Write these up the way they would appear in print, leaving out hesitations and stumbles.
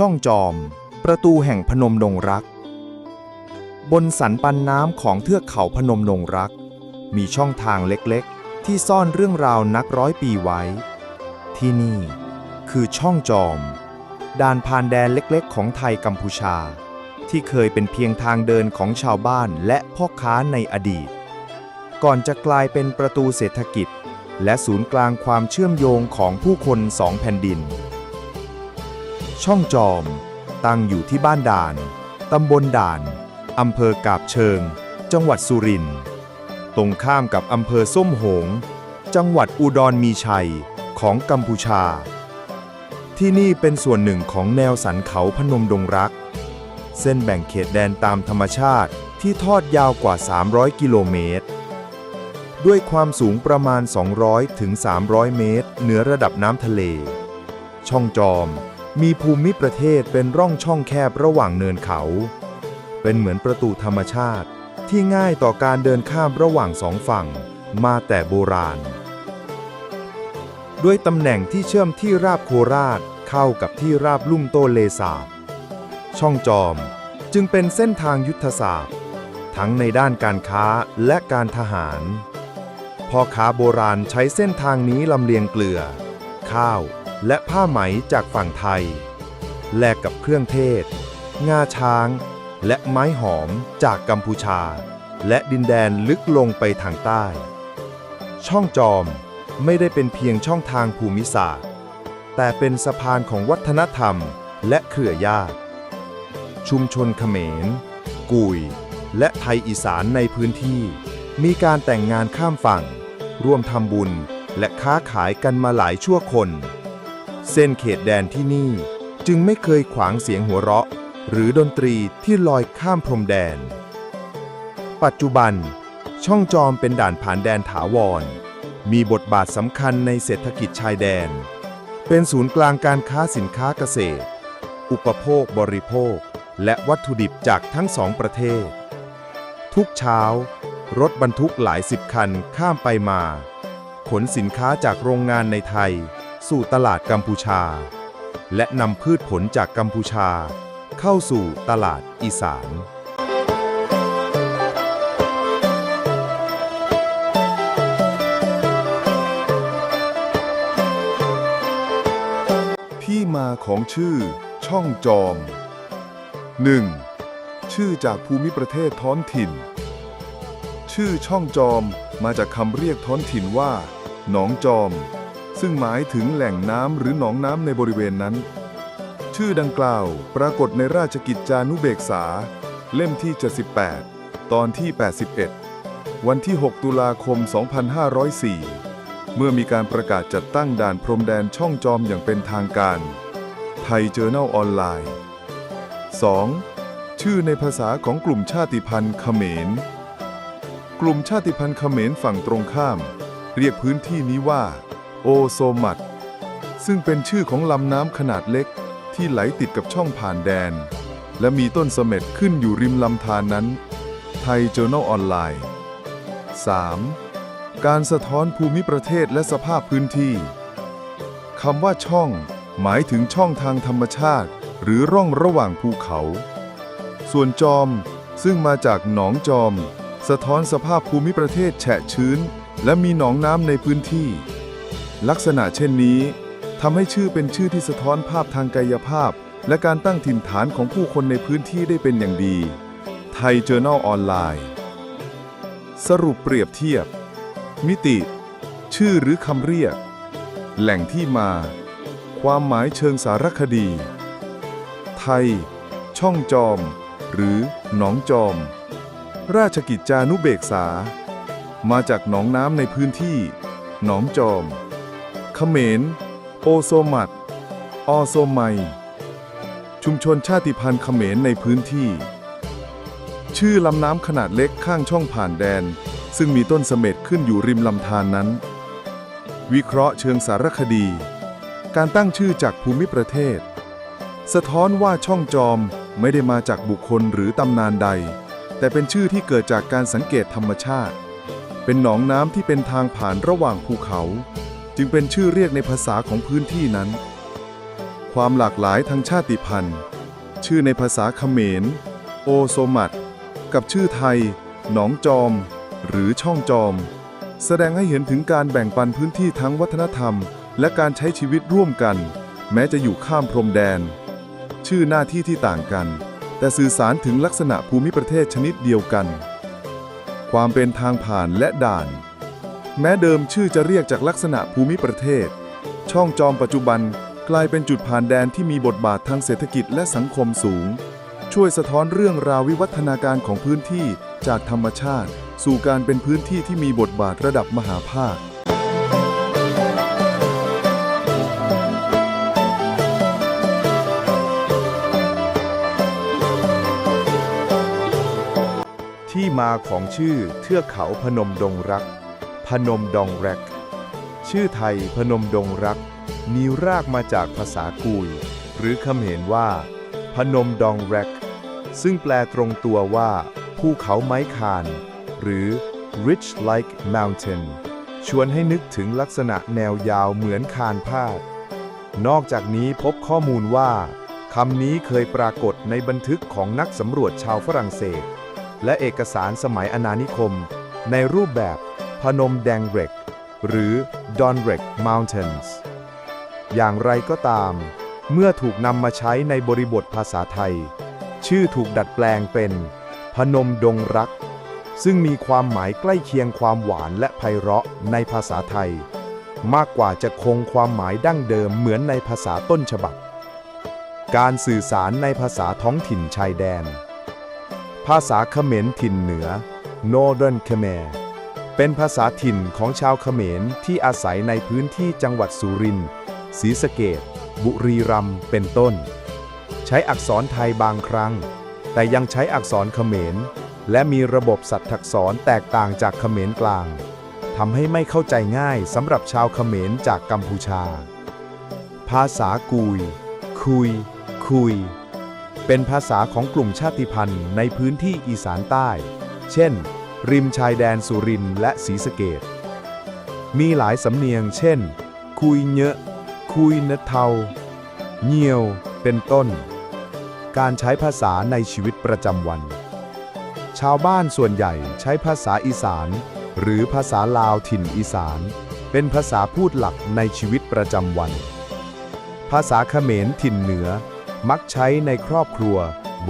ช่องจอมประตูแห่งพนมดงรักบนสันปันน้ำของเทือกเขาพนมดงรักมีช่องทางเล็กๆที่ซ่อนเรื่องราวนับร้อยปีไว้ที่นี่คือช่องจอมด่านผ่านแดนเล็กๆของไทยกัมพูชาที่เคยเป็นเพียงทางเดินของชาวบ้านและพ่อค้าในอดีตก่อนจะกลายเป็นประตูเศรษฐกิจและศูนย์กลางความเชื่อมโยงของผู้คนสองแผ่นดินช่องจอมตั้งอยู่ที่บ้านด่านตำบลด่านอำเภอกาบเชิงจังหวัดสุรินทร์ตรงข้ามกับอำเภอส้มโหงจังหวัดอุดรมีชัยของกัมพูชาที่นี่เป็นส่วนหนึ่งของแนวสันเขาพนมดงรักเส้นแบ่งเขตแดนตามธรรมชาติที่ทอดยาวกว่า300กิโลเมตรด้วยความสูงประมาณ200ถึง300เมตรเหนือระดับน้ำทะเลช่องจอมมีภูมิประเทศเป็นร่องช่องแคบระหว่างเนินเขาเป็นเหมือนประตูธรรมชาติที่ง่ายต่อการเดินข้ามระหว่างสองฝั่งมาแต่โบราณด้วยตำแหน่งที่เชื่อมที่ราบโคราชเข้ากับที่ราบลุ่มโตเลสาบช่องจอมจึงเป็นเส้นทางยุทธศาสตร์ทั้งในด้านการค้าและการทหารพ่อค้าโบราณใช้เส้นทางนี้ลำเลียงเกลือข้าวและผ้าไหมจากฝั่งไทยแลกกับเครื่องเทศงาช้างและไม้หอมจากกัมพูชาและดินแดนลึกลงไปทางใต้ช่องจอมไม่ได้เป็นเพียงช่องทางภูมิศาสตร์แต่เป็นสะพานของวัฒนธรรมและเครือญาติชุมชนเขมรกุยและไทยอีสานในพื้นที่มีการแต่งงานข้ามฝั่งร่วมทำบุญและค้าขายกันมาหลายชั่วคนเส้นเขตแดนที่นี่จึงไม่เคยขวางเสียงหัวเราะหรือดนตรีที่ลอยข้ามพรมแดนปัจจุบันช่องจอมเป็นด่านผ่านแดนถาวรมีบทบาทสำคัญในเศรษฐกิจชายแดนเป็นศูนย์กลางการค้าสินค้าเกษตรอุปโภคบริโภคและวัตถุดิบจากทั้งสองประเทศทุกเช้ารถบรรทุกหลายสิบคันข้ามไปมาขนสินค้าจากโรงงานในไทยสู่ตลาดกัมพูชาและนำพืชผลจากกัมพูชาเข้าสู่ตลาดอีสานที่มาของชื่อช่องจอม 1. ชื่อจากภูมิประเทศท้องถิ่นชื่อช่องจอมมาจากคำเรียกท้องถิ่นว่าหนองจอมซึ่งหมายถึงแหล่งน้ำหรือหนองน้ำในบริเวณนั้นชื่อดังกล่าวปรากฏในราชกิจจานุเบกษาเล่มที่78ตอนที่81วันที่ 6 ตุลาคม 2504 เมื่อมีการประกาศจัดตั้งด่านพรมแดนช่องจอมอย่างเป็นทางการไทยเจอร์นัลออนไลน์ 2. ชื่อในภาษาของกลุ่มชาติพันธุ์เขมรกลุ่มชาติพันธุ์เขมรฝั่งตรงข้ามเรียกพื้นที่นี้ว่าโอโซมัดซึ่งเป็นชื่อของลำน้ำขนาดเล็กที่ไหลติดกับช่องผ่านแดนและมีต้นเสม็ดขึ้นอยู่ริมลำธารนั้นไทยเจอร์นัลออนไลน์ 3. การสะท้อนภูมิประเทศและสภาพพื้นที่คำว่าช่องหมายถึงช่องทางธรรมชาติหรือร่องระหว่างภูเขาส่วนจอมซึ่งมาจากหนองจอมสะท้อนสภาพภูมิประเทศแฉะชื้นและมีหนองน้ำในพื้นที่ลักษณะเช่นนี้ทำให้ชื่อเป็นชื่อที่สะท้อนภาพทางกายภาพและการตั้งถิ่นฐานของผู้คนในพื้นที่ได้เป็นอย่างดีไทยเจอร์นัลออนไลน์สรุปเปรียบเทียบมิติชื่อหรือคำเรียกแหล่งที่มาความหมายเชิงสารคดีไทยช่องจอมหรือหนองจอมราชกิจจานุเบกษามาจากหนองน้ำในพื้นที่หนองจอมเขมรโอโซมัดออโซไมชุมชนชาติพันธุ์เขมรในพื้นที่ชื่อลำน้ำขนาดเล็กข้างช่องผ่านแดนซึ่งมีต้นเสม็ดขึ้นอยู่ริมลำธารนั้นวิเคราะห์เชิงสารคดีการตั้งชื่อจากภูมิประเทศสะท้อนว่าช่องจอม ไม่ได้มาจากบุคคลหรือตำนานใด แต่เป็นชื่อที่เกิดจากการสังเกตธรรมชาติเป็นหนองน้ำที่เป็นทางผ่านระหว่างภูเขาจึงเป็นชื่อเรียกในภาษาของพื้นที่นั้นความหลากหลายทางชาติพันธุ์ชื่อในภาษาเขมรโอโซมัดกับชื่อไทยหนองจอมหรือช่องจอมแสดงให้เห็นถึงการแบ่งปันพื้นที่ทั้งวัฒนธรรมและการใช้ชีวิตร่วมกันแม้จะอยู่ข้ามพรมแดนชื่อหน้าที่ที่ต่างกันแต่สื่อสารถึงลักษณะภูมิประเทศชนิดเดียวกันความเป็นทางผ่านและด่านแม้เดิมชื่อจะเรียกจากลักษณะภูมิประเทศช่องจอมปัจจุบันกลายเป็นจุดผ่านแดนที่มีบทบาททางเศรษฐกิจและสังคมสูงช่วยสะท้อนเรื่องราววิวัฒนาการของพื้นที่จากธรรมชาติสู่การเป็นพื้นที่ที่มีบทบาทระดับมหาภาคที่มาของชื่อเทือกเขาพนมดงรักพนมดงแรกชื่อไทยพนมดงรักมีรากมาจากภาษากุยหรือเขมรว่าพนมดงแรกซึ่งแปลตรงตัวว่าภูเขาไม้คานหรือ Ridge Like Mountain ชวนให้นึกถึงลักษณะแนวยาวเหมือนคานพาดนอกจากนี้พบข้อมูลว่าคำนี้เคยปรากฏในบันทึกของนักสำรวจชาวฝรั่งเศสและเอกสารสมัยอาณานิคมในรูปแบบพนมแดงเรกหรือ Donrek Mountains อย่างไรก็ตามเมื่อถูกนำมาใช้ในบริบทภาษาไทยชื่อถูกดัดแปลงเป็นพนมดงรักซึ่งมีความหมายใกล้เคียงความหวานและไพเราะในภาษาไทยมากกว่าจะคงความหมายดั้งเดิมเหมือนในภาษาต้นฉบับการสื่อสารในภาษาท้องถิ่นชายแดนภาษาเขมรถิ่นเหนือ Northern Khmer เป็นภาษาถิ่นของชาวเขมรที่อาศัยในพื้นที่จังหวัดสุรินทร์ศรีสะเกษบุรีรัมย์เป็นต้นใช้อักษรไทยบางครั้งแต่ยังใช้อักษรเขมรและมีระบบสัตถักษรแตกต่างจากเขมรกลางทำให้ไม่เข้าใจง่ายสำหรับชาวเขมรจากกัมพูชาภาษากุยคุยเป็นภาษาของกลุ่มชาติพันธุ์ในพื้นที่อีสานใต้เช่นริมชายแดนสุรินทร์และศรีสะเกษมีหลายสำเนียงเช่นคุยเยอะคุยเนเทาเงียวเป็นต้นการใช้ภาษาในชีวิตประจำวันชาวบ้านส่วนใหญ่ใช้ภาษาอีสานหรือภาษาลาวถิ่นอีสานเป็นภาษาพูดหลักในชีวิตประจำวันภาษาเขมรถิ่นเหนือมักใช้ในครอบครัว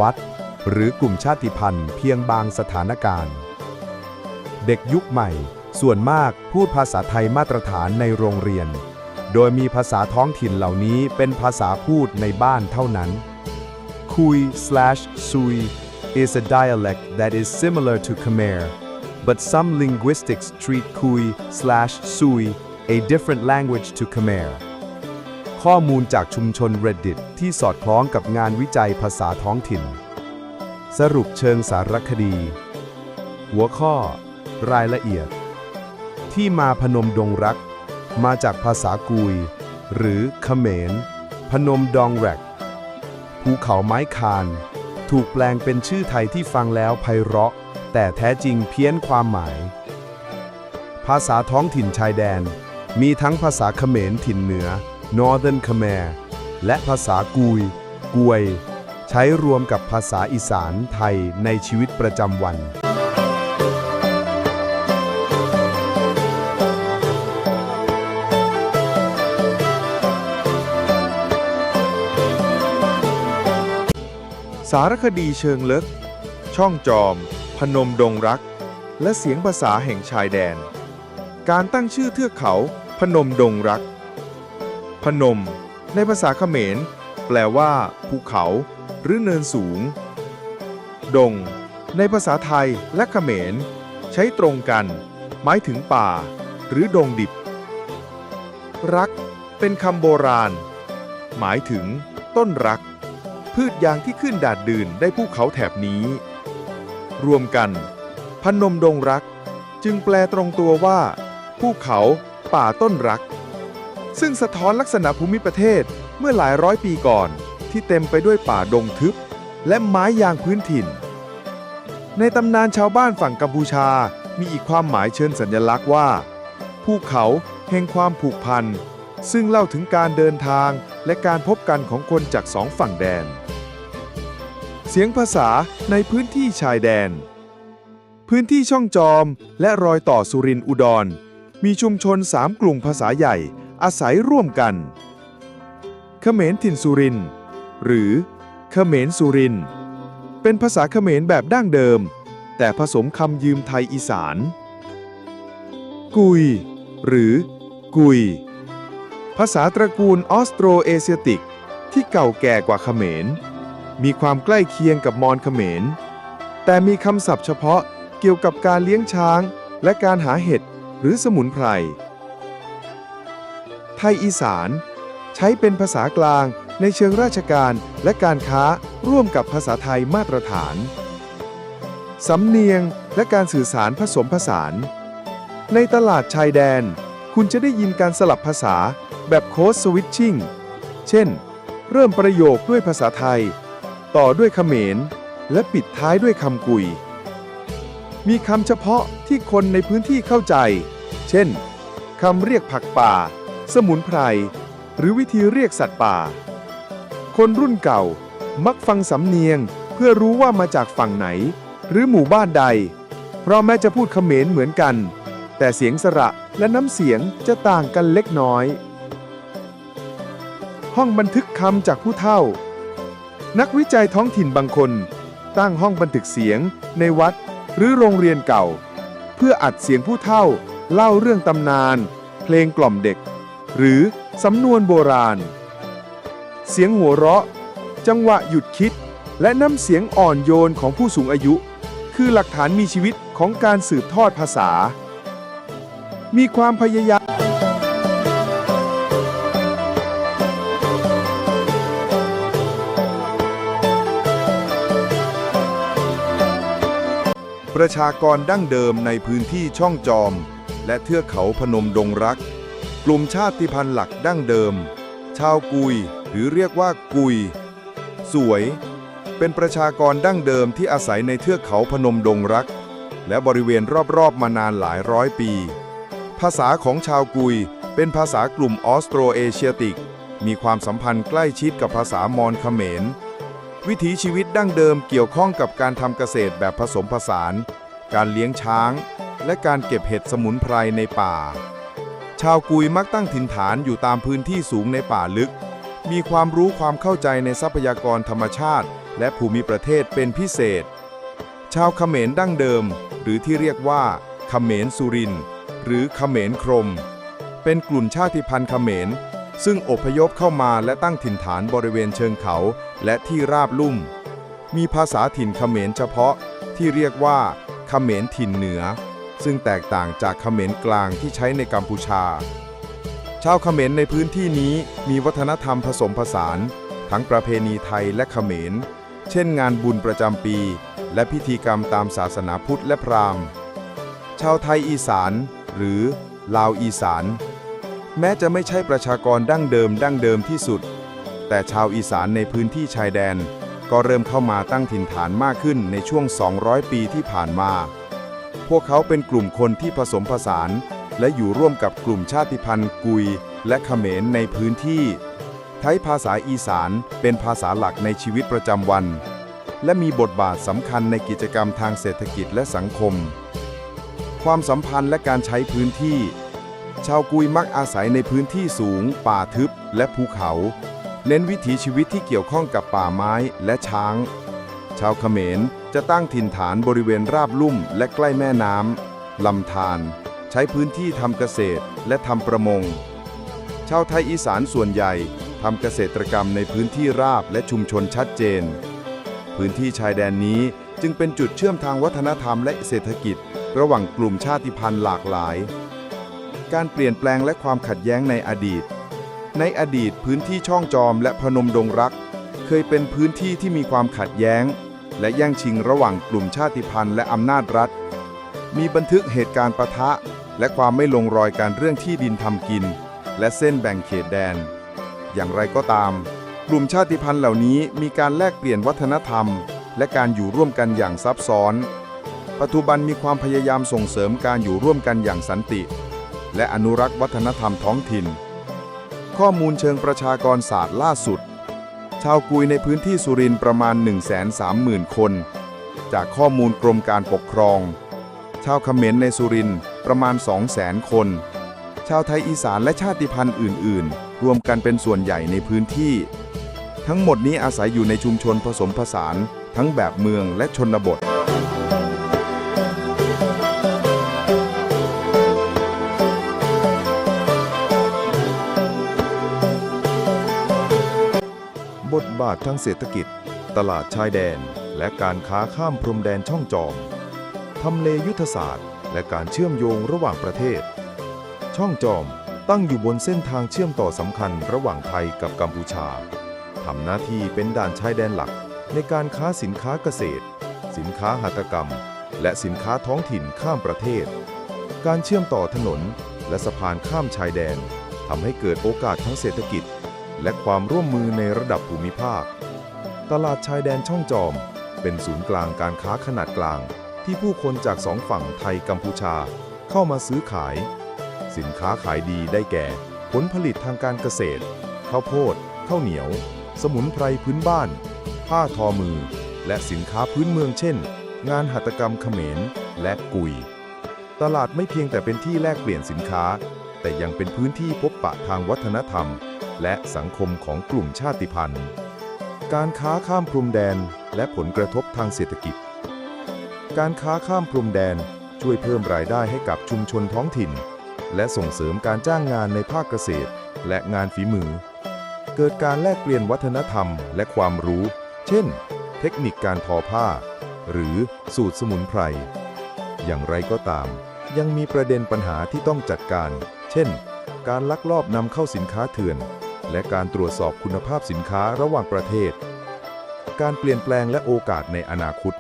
วัดหรือกลุ่มชาติพันธุ์เพียงบางสถานการณ์เด็กยุคใหม่ส่วนมากพูดภาษาไทยมาตรฐานในโรงเรียนโดยมีภาษาท้องถิ่นเหล่านี้เป็นภาษาพูดในบ้านเท่านั้นคุย/ซุย is a dialect that is similar to Khmer but some linguistics treat Kui/Sui a different language to Khmerข้อมูลจากชุมชน Reddit ที่สอดคล้องกับงานวิจัยภาษาท้องถิ่นสรุปเชิงสารคดีหัวข้อรายละเอียดที่มาพนมดงรักมาจากภาษากุยหรือเขมรพนมดองแรกภูเขาไม้คานถูกแปลงเป็นชื่อไทยที่ฟังแล้วไพเราะแต่แท้จริงเพี้ยนความหมายภาษาท้องถิ่นชายแดนมีทั้งภาษาเขมรถิ่นเหนือ Northern Khmer และภาษากุยกวยใช้รวมกับภาษาอีสานไทยในชีวิตประจำวันสารคดีเชิงลึกช่องจอมพนมดงรักและเสียงภาษาแห่งชายแดนการตั้งชื่อเทือกเขาพนมดงรักพนมในภาษาเขมรแปลว่าภูเขาหรือเนินสูงดงในภาษาไทยและเขมรใช้ตรงกันหมายถึงป่าหรือดงดิบรักเป็นคำโบราณหมายถึงต้นรักพืชยางที่ขึ้นดาดดื่นได้ภูเขาแถบนี้รวมกันพนมดงรักจึงแปลตรงตัวว่าภูเขาป่าต้นรักซึ่งสะท้อนลักษณะภูมิประเทศเมื่อหลายร้อยปีก่อนที่เต็มไปด้วยป่าดงทึบ และไม้ยางพื้นถิ่น ในตำนานชาวบ้านฝั่งกัมพูชามีอีกความหมายเชิงสัญลักษณ์ว่าภูเขาแห่งความผูกพันซึ่งเล่าถึงการเดินทางและการพบกันของคนจากสองฝั่งแดน เสียงภาษาในพื้นที่ชายแดน พื้นที่ช่องจอมและรอยต่อสุรินทร์อุดรมีชุมชน3 กลุ่มภาษาใหญ่อาศัยร่วมกันเขมรถิ่นสุรินทร์หรือเขมรสุรินทร์เป็นภาษาเขมรแบบดั้งเดิมแต่ผสมคำยืมไทยอีสานกุยหรือกุยภาษาตระกูลออสโตรเอเชียติกที่เก่าแก่กว่าเขมรมีความใกล้เคียงกับมอญเขมรแต่มีคำศัพท์เฉพาะเกี่ยวกับการเลี้ยงช้างและการหาเห็ดหรือสมุนไพรไทยอีสานใช้เป็นภาษากลางในเชิงราชการและการค้าร่วมกับภาษาไทยมาตรฐานสำเนียงและการสื่อสารผสมผสานในตลาดชายแดนคุณจะได้ยินการสลับภาษาแบบโค้ดสวิตชิ่งเช่นเริ่มประโยคด้วยภาษาไทยต่อด้วยเขมรและปิดท้ายด้วยคำกุยมีคำเฉพาะที่คนในพื้นที่เข้าใจเช่นคำเรียกผักป่าสมุนไพรหรือวิธีเรียกสัตว์ป่าคนรุ่นเก่ามักฟังสำเนียงเพื่อรู้ว่ามาจากฝั่งไหนหรือหมู่บ้านใดเพราะแม้จะพูดเขมรเหมือนกันแต่เสียงสระและน้ำเสียงจะต่างกันเล็กน้อยห้องบันทึกคำจากผู้เฒ่านักวิจัยท้องถิ่นบางคนตั้งห้องบันทึกเสียงในวัดหรือโรงเรียนเก่าเพื่ออัดเสียงผู้เฒ่าเล่าเรื่องตำนานเพลงกล่อมเด็กหรือสำนวนโบราณเสียงหัวเราะจังหวะหยุดคิดและน้ำเสียงอ่อนโยนของผู้สูงอายุคือหลักฐานมีชีวิตของการสืบทอดภาษามีความพยายามประชากรดั้งเดิมในพื้นที่ช่องจอมและเทือกเขาพนมดงรักกลุ่มชาติพันธุ์หลักดั้งเดิมชาวกุยหรือเรียกว่ากุยสวยเป็นประชากรดั้งเดิมที่อาศัยในเทือกเขาพนมดงรักและบริเวณรอบๆมานานหลายร้อยปีภาษาของชาวกุยเป็นภาษากลุ่มออสโตรเอเชียติกมีความสัมพันธ์ใกล้ชิดกับภาษามอญเขมรวิถีชีวิตดั้งเดิมเกี่ยวข้องกับการทำเกษตรแบบผสมผสานการเลี้ยงช้างและการเก็บเห็ดสมุนไพรในป่าชาวกุยมักตั้งถิ่นฐานอยู่ตามพื้นที่สูงในป่าลึกมีความรู้ความเข้าใจในทรัพยากรธรรมชาติและภูมิประเทศเป็นพิเศษชาวเขมรดั้งเดิมหรือที่เรียกว่าเขมรสุรินทร์หรือเขมรครมเป็นกลุ่มชาติพันธุ์เขมรซึ่งอพยพเข้ามาและตั้งถิ่นฐานบริเวณเชิงเขาและที่ราบลุ่มมีภาษาถิ่นเขมรเฉพาะที่เรียกว่าเขมรถิ่นเหนือซึ่งแตกต่างจากเขมรกลางที่ใช้ในกัมพูชาชาวเขมรในพื้นที่นี้มีวัฒนธรรมผสมผสานทั้งประเพณีไทยและเขมรเช่นงานบุญประจำปีและพิธีกรรมตามศาสนาพุทธและพราหมณ์ชาวไทยอีสานหรือลาวอีสานแม้จะไม่ใช่ประชากรดั้งเดิมที่สุดแต่ชาวอีสานในพื้นที่ชายแดนก็เริ่มเข้ามาตั้งถิ่นฐานมากขึ้นในช่วง200 ปีที่ผ่านมาพวกเขาเป็นกลุ่มคนที่ผสมผสานและอยู่ร่วมกับกลุ่มชาติพันธุ์กุยและเขมรในพื้นที่ใช้ภาษาอีสานเป็นภาษาหลักในชีวิตประจำวันและมีบทบาทสำคัญในกิจกรรมทางเศรษฐกิจและสังคมความสัมพันธ์และการใช้พื้นที่ชาวกุยมักอาศัยในพื้นที่สูงป่าทึบและภูเขาเน้นวิถีชีวิตที่เกี่ยวข้องกับป่าไม้และช้างชาวเขมรจะตั้งถิ่นฐานบริเวณราบลุ่มและใกล้แม่น้ำลำธารใช้พื้นที่ทำเกษตรและทำประมงชาวไทยอีสานส่วนใหญ่ทำเกษตรกรรมในพื้นที่ราบและชุมชนชัดเจนพื้นที่ชายแดนนี้จึงเป็นจุดเชื่อมทางวัฒนธรรมและเศรษฐกิจระหว่างกลุ่มชาติพันธุ์หลากหลายการเปลี่ยนแปลงและความขัดแย้งในอดีตพื้นที่ช่องจอมและพนมดงรักเคยเป็นพื้นที่ที่มีความขัดแย้งและแย่งชิงระหว่างกลุ่มชาติพันธุ์และอำนาจรัฐมีบันทึกเหตุการณ์ปะทะและความไม่ลงรอยกันเรื่องที่ดินทำกินและเส้นแบ่งเขตแดนอย่างไรก็ตาม กลุ่มชาติพันธุ์เหล่านี้มีการแลกเปลี่ยนวัฒนธรรมและการอยู่ร่วมกันอย่างซับซ้อนปัจจุบันมีความพยายามส่งเสริมการอยู่ร่วมกันอย่างสันติและอนุรักษ์วัฒนธรรมท้องถิ่นข้อมูลเชิงประชากรศาสตร์ล่าสุดชาวกุยในพื้นที่สุรินทร์ประมาณ 130,000 คนจากข้อมูลกรมการปกครองชาวเขมรในสุรินทร์ประมาณ 200,000 คนชาวไทยอีสานและชาติพันธุ์อื่นๆรวมกันเป็นส่วนใหญ่ในพื้นที่ทั้งหมดนี้อาศัยอยู่ในชุมชนผสมผสานทั้งแบบเมืองและชนบทบทบาททางเศรษฐกิจตลาดชายแดนและการค้าข้ามพรมแดนช่องจอมทำเลยุทธศาสตร์และการเชื่อมโยงระหว่างประเทศช่องจอมตั้งอยู่บนเส้นทางเชื่อมต่อสำคัญระหว่างไทยกับกัมพูชาทำหน้าที่เป็นด่านชายแดนหลักในการค้าสินค้าเกษตรสินค้าหัตถกรรมและสินค้าท้องถิ่นข้ามประเทศการเชื่อมต่อถนนและสะพานข้ามชายแดนทำให้เกิดโอกาสทั้งเศรษฐกิจและความร่วมมือในระดับภูมิภาคตลาดชายแดนช่องจอมเป็นศูนย์กลางการค้าขนาดกลางที่ผู้คนจากสองฝั่งไทยกัมพูชาเข้ามาซื้อขายสินค้าขายดีได้แก่ผลผลิตทางการเกษตรข้าวโพดข้าวเหนียวสมุนไพรพื้นบ้านผ้าทอมือและสินค้าพื้นเมืองเช่นงานหัตถกรรมเขมรและกุยตลาดไม่เพียงแต่เป็นที่แลกเปลี่ยนสินค้าแต่ยังเป็นพื้นที่พบปะทางวัฒนธรรมและสังคมของกลุ่มชาติพันธุ์การค้าข้ามพรมแดนและผลกระทบทางเศรษฐกิจการค้าข้ามพรมแดนช่วยเพิ่มรายได้ให้กับชุมชนท้องถิ่นและส่งเสริมการจ้างงานในภาคเกษตรและงานฝีมือเกิดการแลกเปลี่ยนวัฒนธรรมและความรู้เช่นเทคนิคการทอผ้าหรือสูตรสมุนไพรอย่างไรก็ตามยังมีประเด็นปัญหาที่ต้องจัดการเช่นการลักลอบนำเข้าสินค้าเถื่อนและการตรวจสอบคุณภาพสินค้าระหว่างประเทศการเปลี่ยนแปลงและโอกาสในอนาคต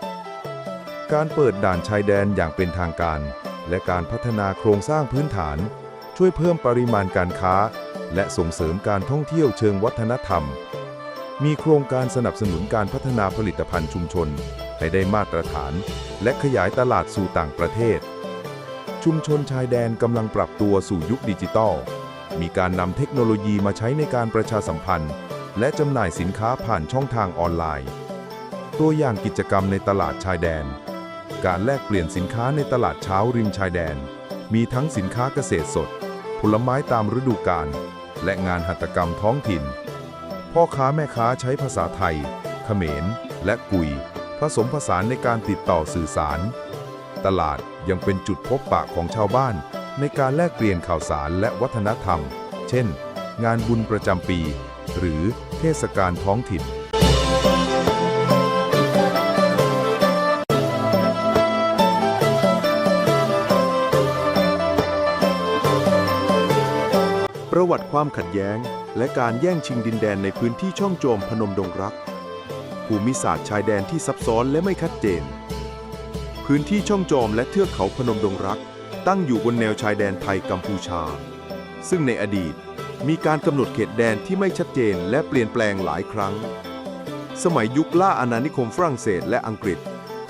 การเปิดด่านชายแดนอย่างเป็นทางการและการพัฒนาโครงสร้างพื้นฐานช่วยเพิ่มปริมาณการค้าและส่งเสริมการท่องเที่ยวเชิงวัฒนธรรมมีโครงการสนับสนุนการพัฒนาผลิตภัณฑ์ชุมชนให้ได้มาตรฐานและขยายตลาดสู่ต่างประเทศชุมชนชายแดนกำลังปรับตัวสู่ยุคดิจิทัลมีการนำเทคโนโลยีมาใช้ในการประชาสัมพันธ์และจำหน่ายสินค้าผ่านช่องทางออนไลน์ตัวอย่างกิจกรรมในตลาดชายแดนการแลกเปลี่ยนสินค้าในตลาดเช้าริมชายแดนมีทั้งสินค้าเกษตรสดผลไม้ตามฤดูกาลและงานหัตถกรรมท้องถิ่นพ่อค้าแม่ค้าใช้ภาษาไทยเขมรและกุยผสมผสานในการติดต่อสื่อสารตลาดยังเป็นจุดพบปะของชาวบ้านในการแลกเปลี่ยนข่าวสารและวัฒนธรรมเช่นงานบุญประจำปีหรือเทศกาลท้องถิ่นประวัติความขัดแย้งและการแย่งชิงดินแดนในพื้นที่ช่องโจมพนมดงรักภูมิศาสตร์ชายแดนที่ซับซ้อนและไม่ชัดเจนพื้นที่ช่องจอมและเทือกเขาพนมดงรักตั้งอยู่บนแนวชายแดนไทยกัมพูชาซึ่งในอดีตมีการกำหนดเขตแดนที่ไม่ชัดเจนและเปลี่ยนแปลงหลายครั้งสมัยยุคล่าอาณานิคมฝรั่งเศสและอังกฤษ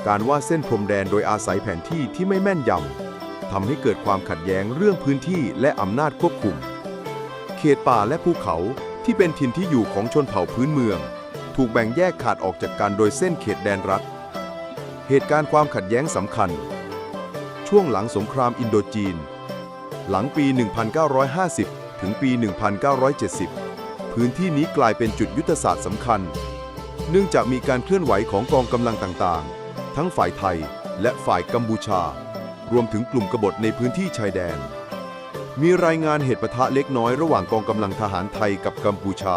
การวาดเส้นพรมแดนโดยอาศัยแผนที่ที่ไม่แม่นยำทำให้เกิดความขัดแย้งเรื่องพื้นที่และอำนาจควบคุมเขตป่าและภูเขาที่เป็นถิ่นที่อยู่ของชนเผ่าพื้นเมืองถูกแบ่งแยกขาดออกจากกันโดยเส้นเขตแดนรัฐเหตุการณ์ความขัดแย้งสำคัญช่วงหลังสงครามอินโดจีนหลังปี 1950 ถึงปี 1970 พื้นที่นี้กลายเป็นจุดยุทธศาสตร์สำคัญเนื่องจากมีการเคลื่อนไหวของกองกำลังต่างๆทั้งฝ่ายไทยและฝ่ายกัมพูชารวมถึงกลุ่มกบฏในพื้นที่ชายแดนมีรายงานเหตุปะทะเล็กน้อยระหว่างกองกำลังทหารไทยกับกัมพูชา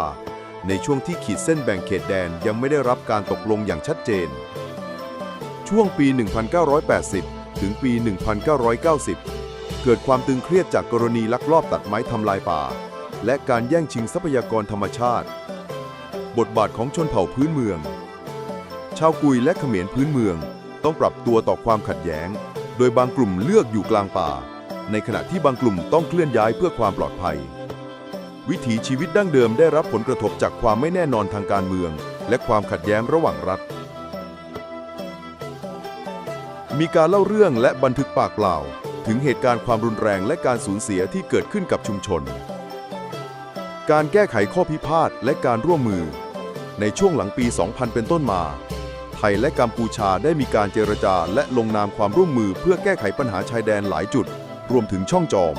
ในช่วงที่ขีดเส้นแบ่งเขตแดนยังไม่ได้รับการตกลงอย่างชัดเจนช่วงปี 1980 ถึงปี 1990 เกิดความตึงเครียดจากกรณีลักลอบตัดไม้ทำลายป่าและการแย่งชิงทรัพยากรธรรมชาติบทบาทของชนเผ่าพื้นเมืองชาวกุยและเขมรพื้นเมืองต้องปรับตัวต่อความขัดแย้งโดยบางกลุ่มเลือกอยู่กลางป่าในขณะที่บางกลุ่มต้องเคลื่อนย้ายเพื่อความปลอดภัย วิถีชีวิตดั้งเดิมได้รับผลกระทบจากความไม่แน่นอนทางการเมืองและความขัดแย้งระหว่างรัฐมีการเล่าเรื่องและบันทึกปากเปล่าถึงเหตุการณ์ความรุนแรงและการสูญเสียที่เกิดขึ้นกับชุมชนการแก้ไขข้อพิพาทและการร่วมมือในช่วงหลังปี 2000 เป็นต้นมาไทยและกัมพูชาได้มีการเจรจาและลงนามความร่วมมือเพื่อแก้ไขปัญหาชายแดนหลายจุดรวมถึงช่องจอม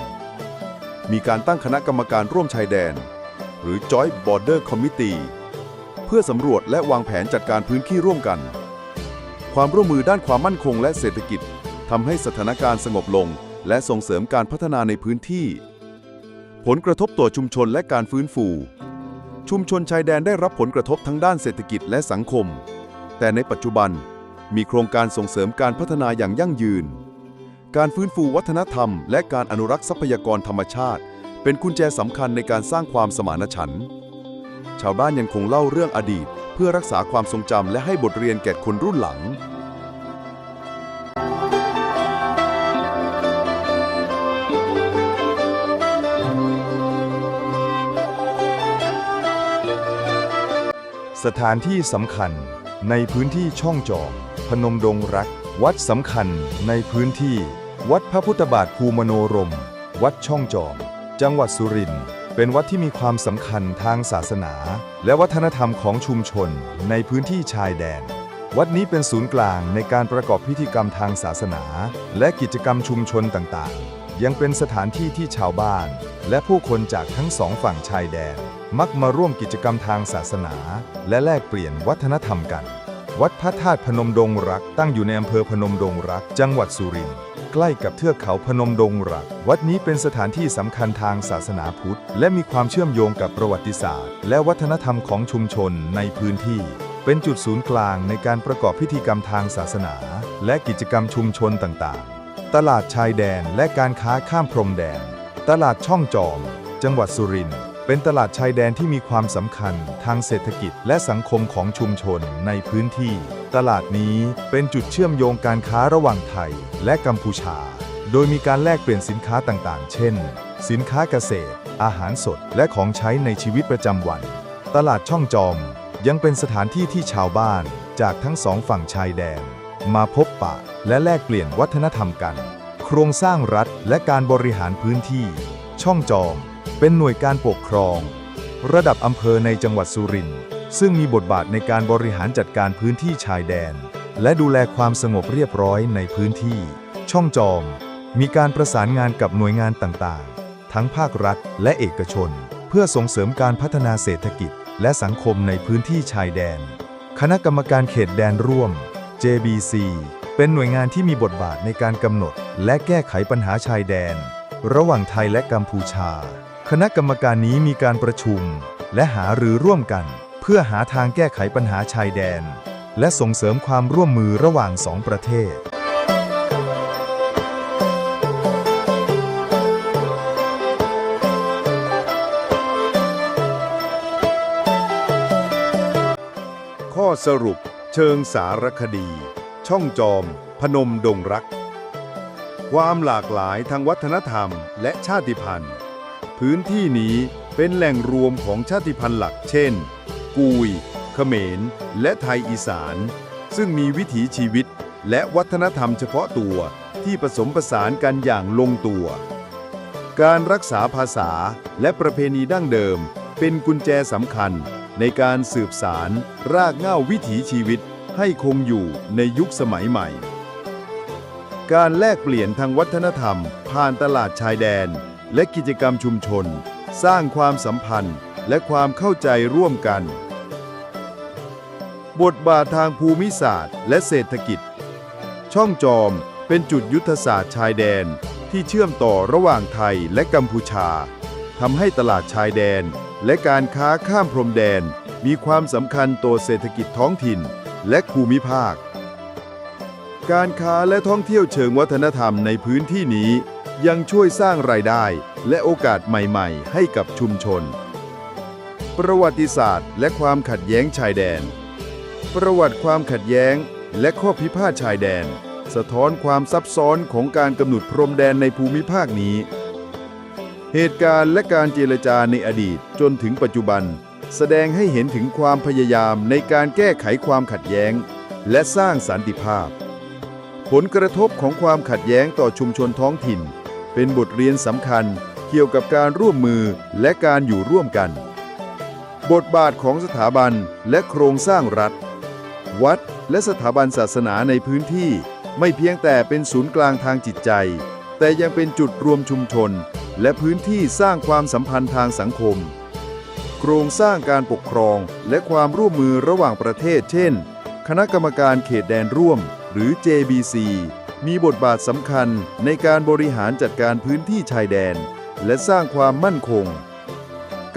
มีการตั้งคณะกรรมการร่วมชายแดนหรือ Joint Border Committee เพื่อสำรวจและวางแผนจัดการพื้นที่ร่วมกันความร่วมมือด้านความมั่นคงและเศรษฐกิจทำให้สถานการณ์สงบลงและส่งเสริมการพัฒนาในพื้นที่ผลกระทบต่อชุมชนและการฟื้นฟูชุมชนชายแดนได้รับผลกระทบทั้งด้านเศรษฐกิจและสังคมแต่ในปัจจุบันมีโครงการส่งเสริมการพัฒนาอย่างยั่งยืนการฟื้นฟูวัฒนธรรมและการอนุรักษ์ทรัพยากรธรรมชาติเป็นกุญแจสำคัญในการสร้างความสมานฉันท์ชาวบ้านยังคงเล่าเรื่องอดีตเพื่อรักษาความทรงจำและให้บทเรียนแก่คนรุ่นหลังสถานที่สำคัญในพื้นที่ช่องจอมพนมดงรักวัดสำคัญในพื้นที่วัดพระพุทธบาทภูมโนรมวัดช่องจอมจังหวัดสุรินทร์เป็นวัดที่มีความสำคัญทางศาสนาและวัฒนธรรมของชุมชนในพื้นที่ชายแดนวัดนี้เป็นศูนย์กลางในการประกอบพิธีกรรมทางศาสนาและกิจกรรมชุมชนต่างๆยังเป็นสถานที่ที่ชาวบ้านและผู้คนจากทั้งสองฝั่งชายแดนมักมาร่วมกิจกรรมทางศาสนาและแลกเปลี่ยนวัฒนธรรมกันวัดพระธาตุพนมดงรักตั้งอยู่ในอำเภอพนมดงรักจังหวัดสุรินทร์ใกล้กับเทือกเขาพนมดงรักวัดนี้เป็นสถานที่สำคัญทางศาสนาพุทธและมีความเชื่อมโยงกับประวัติศาสตร์และวัฒนธรรมของชุมชนในพื้นที่เป็นจุดศูนย์กลางในการประกอบพิธีกรรมทางศาสนาและกิจกรรมชุมชนต่างๆตลาดชายแดนและการค้าข้ามพรมแดนตลาดช่องจอมจังหวัดสุรินทร์เป็นตลาดชายแดนที่มีความสำคัญทางเศรษฐกิจและสังคมของชุมชนในพื้นที่ตลาดนี้เป็นจุดเชื่อมโยงการค้าระหว่างไทยและกัมพูชาโดยมีการแลกเปลี่ยนสินค้าต่างๆเช่นสินค้าเกษตรอาหารสดและของใช้ในชีวิตประจำวันตลาดช่องจอมยังเป็นสถานที่ที่ชาวบ้านจากทั้งสองฝั่งชายแดนมาพบปะและแลกเปลี่ยนวัฒนธรรมกันโครงสร้างรัฐและการบริหารพื้นที่ช่องจอมเป็นหน่วยการปกครองระดับอำเภอในจังหวัดสุรินทร์ซึ่งมีบทบาทในการบริหารจัดการพื้นที่ชายแดนและดูแลความสงบเรียบร้อยในพื้นที่ช่องจอมมีการประสานงานกับหน่วยงานต่างๆทั้งภาครัฐและเอกชนเพื่อส่งเสริมการพัฒนาเศรษฐกิจและสังคมในพื้นที่ชายแดนคณะกรรมการเขตแดนร่วม JBC เป็นหน่วยงานที่มีบทบาทในการกำหนดและแก้ไขปัญหาชายแดนระหว่างไทยและกัมพูชาคณะกรรมการนี้มีการประชุมและหารือร่วมกันเพื่อหาทางแก้ไขปัญหาชายแดนและส่งเสริมความร่วมมือระหว่างสองประเทศข้อสรุปเชิงสารคดีช่องจอมพนมดงรักความหลากหลายทางวัฒนธรรมและชาติพันธุ์พื้นที่นี้เป็นแหล่งรวมของชาติพันธุ์หลักเช่นกุยเขมรและไทยอีสานซึ่งมีวิถีชีวิตและวัฒนธรรมเฉพาะตัวที่ผสมผสานกันอย่างลงตัวการรักษาภาษาและประเพณีดั้งเดิมเป็นกุญแจสำคัญในการสืบสานรากเหง้าวิถีชีวิตให้คงอยู่ในยุคสมัยใหม่การแลกเปลี่ยนทางวัฒนธรรมผ่านตลาดชายแดนและกิจกรรมชุมชนสร้างความสัมพันธ์และความเข้าใจร่วมกันบทบาททางภูมิศาสตร์และเศรษฐกิจช่องจอมเป็นจุดยุทธศาสตร์ชายแดนที่เชื่อมต่อระหว่างไทยและกัมพูชาทำให้ตลาดชายแดนและการค้าข้ามพรมแดนมีความสำคัญต่อเศรษฐกิจท้องถิ่นและภูมิภาคการค้าและท่องเที่ยวเชิงวัฒนธรรมในพื้นที่นี้ยังช่วยสร้างรายได้และโอกาสใหม่ๆให้กับชุมชนประวัติศาสตร์และความขัดแย้งชายแดนประวัติความขัดแย้งและข้อพิพาทชายแดนสะท้อนความซับซ้อนของการกำหนดพรมแดนในภูมิภาคนี้ เหตุการณ์และการเจรจาในอดีตจนถึงปัจจุบันแสดงให้เห็นถึงความพยายามในการแก้ไขความขัดแย้งและสร้างสันติภาพผลกระทบของความขัดแย้งต่อชุมชนท้องถิ่นเป็นบทเรียนสำคัญเกี่ยวกับการร่วมมือและการอยู่ร่วมกันบทบาทของสถาบันและโครงสร้างรัฐวัดและสถาบันศาสนาในพื้นที่ไม่เพียงแต่เป็นศูนย์กลางทางจิตใจแต่ยังเป็นจุดรวมชุมชนและพื้นที่สร้างความสัมพันธ์ทางสังคมโครงสร้างการปกครองและความร่วมมือระหว่างประเทศเช่นคณะกรรมการเขตแดนร่วมหรือ JBC มีบทบาทสำคัญในการบริหารจัดการพื้นที่ชายแดนและสร้างความมั่นคง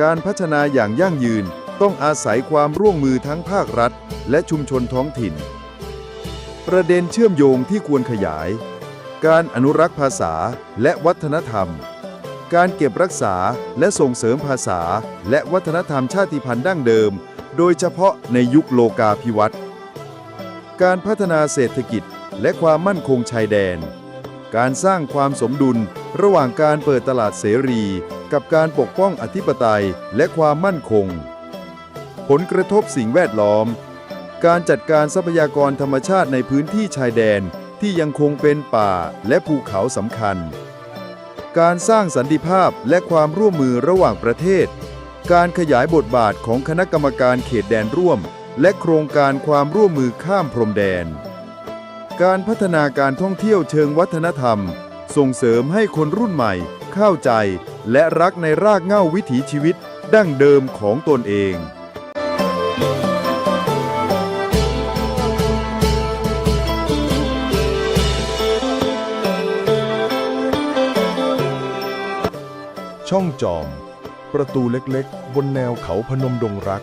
การพัฒนาอย่างยั่งยืนต้องอาศัยความร่วมมือทั้งภาครัฐและชุมชนท้องถิ่นประเด็นเชื่อมโยงที่ควรขยายการอนุรักษ์ภาษาและวัฒนธรรมการเก็บรักษาและส่งเสริมภาษาและวัฒนธรรมชาติพันธุ์ดั้งเดิมโดยเฉพาะในยุคโลกาภิวัตน์การพัฒนาเศรษฐกิจและความมั่นคงชายแดนการสร้างความสมดุลระหว่างการเปิดตลาดเสรีกับการปกป้องอธิปไตยและความมั่นคงผลกระทบสิ่งแวดล้อมการจัดการทรัพยากรธรรมชาติในพื้นที่ชายแดนที่ยังคงเป็นป่าและภูเขาสำคัญการสร้างสันติภาพและความร่วมมือระหว่างประเทศการขยายบทบาทของคณะกรรมการเขตแดนร่วมและโครงการความร่วมมือข้ามพรมแดนการพัฒนาการท่องเที่ยวเชิงวัฒนธรรมส่งเสริมให้คนรุ่นใหม่เข้าใจและรักในรากเหง้าวิถีชีวิตดั้งเดิมของตนเองช่องจอมประตูเล็กๆบนแนวเขาพนมดงรัก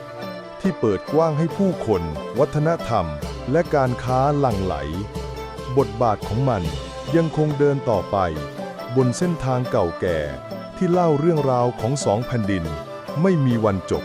ที่เปิดกว้างให้ผู้คนวัฒนธรรมและการค้าหลั่งไหลบทบาทของมันยังคงเดินต่อไปบนเส้นทางเก่าแก่ที่เล่าเรื่องราวของสองแผ่นดินไม่มีวันจบ